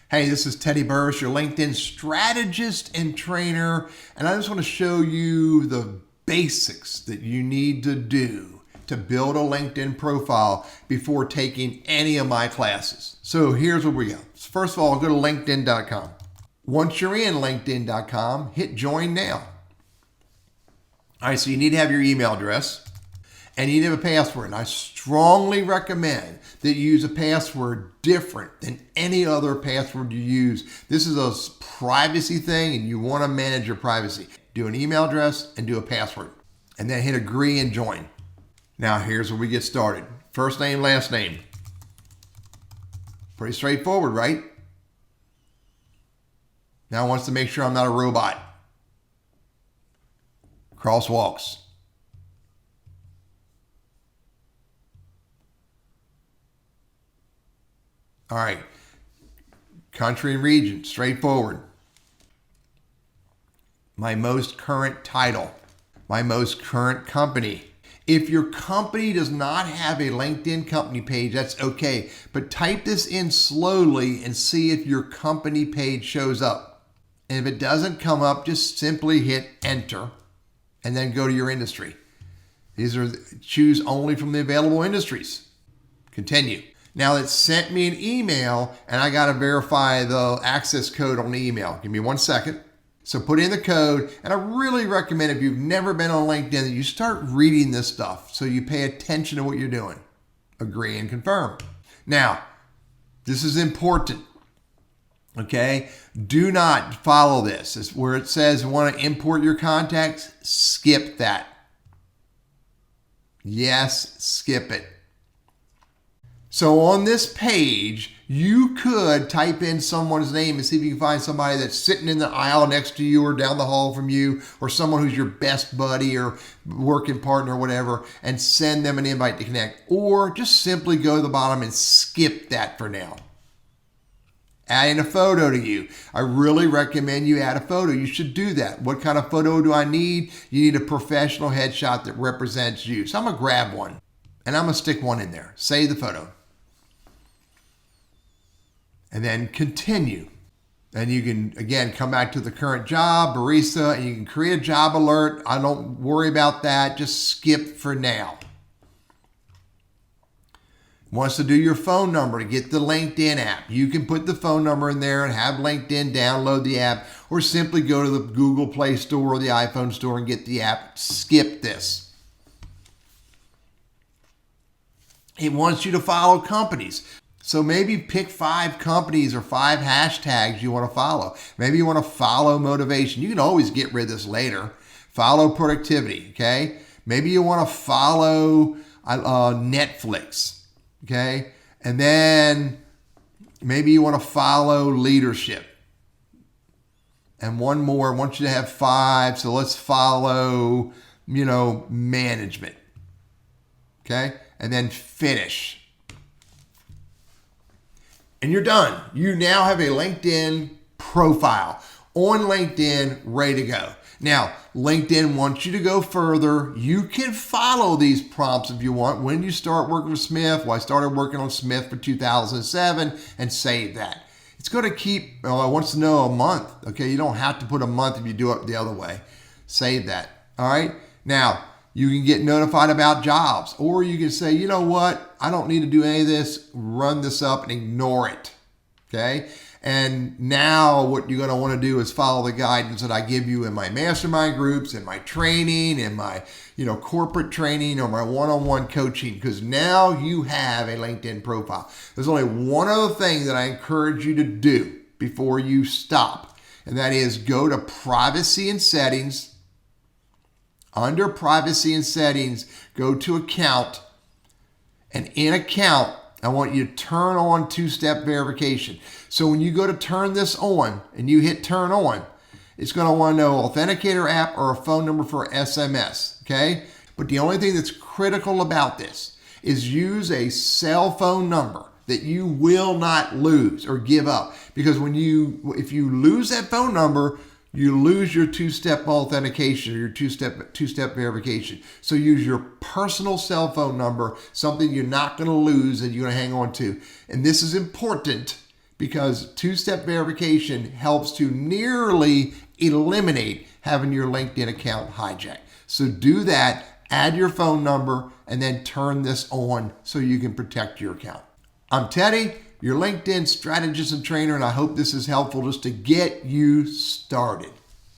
Hey, this is Teddy Burriss, your LinkedIn strategist and trainer, and I just want to show you the basics that you need to do to build a LinkedIn profile before taking any of my classes. So here's where we go. First of all, go to linkedin.com. Once you're in linkedin.com, hit join now. All right, so you need to have your email address and you need to have a password. And I strongly recommend that you use a password different than any other password you use. This is a privacy thing and you want to manage your privacy. Do an email address and do a password and then hit agree and join. Now here's where we get started. First name, last name. Pretty straightforward, right? Now it wants to make sure I'm not a robot. Crosswalks. All right. Country and region, straightforward. My most current title. My most current company. If your company does not have a LinkedIn company page, that's okay. But type this in slowly and see if your company page shows up. And if it doesn't come up, just simply hit enter and then go to your industry. Choose only from the available industries. Continue. Now it sent me an email and I got to verify the access code on the email. Give me 1 second. So put in the code, and I really recommend if you've never been on LinkedIn that you start reading this stuff so you pay attention to what you're doing. Agree and confirm. Now, this is important. Okay? Do not follow this. It's where it says you want to import your contacts, skip that. Yes, skip it. So on this page, you could type in someone's name and see if you can find somebody that's sitting in the aisle next to you or down the hall from you or someone who's your best buddy or working partner or whatever and send them an invite to connect. Or just simply go to the bottom and skip that for now. Adding a photo to you. I really recommend you add a photo. You should do that. What kind of photo do I need? You need a professional headshot that represents you. So I'm going to grab one and I'm going to stick one in there. Save the photo. And then continue. And you can, again, come back to the current job, Burriss, and you can create a job alert. I don't worry about that. Just skip for now. Wants to do your phone number to get the LinkedIn app. You can put the phone number in there and have LinkedIn download the app, or simply go to the Google Play Store or the iPhone Store and get the app. Skip this. It wants you to follow companies. So maybe pick 5 companies or 5 hashtags you want to follow. Maybe you want to follow motivation. You can always get rid of this later. Follow productivity, okay? Maybe you want to follow Netflix, okay? And then maybe you want to follow leadership. And one more, I want you to have 5. So let's follow, management, okay? And then finish. And you're done. You now have a LinkedIn profile on LinkedIn ready to go. Now, LinkedIn wants you to go further. You can follow these prompts if you want. When you start working with Smith, well, I started working on Smith for 2007 and save that. It's going to keep, it wants to know a month. Okay, you don't have to put a month if you do it the other way. Save that. All right. Now, you can get notified about jobs, or you can say, you know what? I don't need to do any of this. Run this up and ignore it. Okay. And now what you're going to want to do is follow the guidance that I give you in my mastermind groups, in my training, in my, corporate training, or my one-on-one coaching, because now you have a LinkedIn profile. There's only one other thing that I encourage you to do before you stop, and that is go to privacy and settings. Under privacy and settings, go to account, and in account, I want you to turn on 2-step verification. So when you go to turn this on and you hit turn on, it's going to want to know authenticator app or a phone number for SMS, okay? But the only thing that's critical about this is use a cell phone number that you will not lose or give up. Because if you lose that phone number, you lose your 2-step authentication or your two-step verification. So use your personal cell phone number, something you're not going to lose and you're going to hang on to. And this is important because two-step verification helps to nearly eliminate having your LinkedIn account hijacked. So do that, add your phone number, and then turn this on so you can protect your account. I'm Teddy, your LinkedIn strategist and trainer, and I hope this is helpful just to get you started.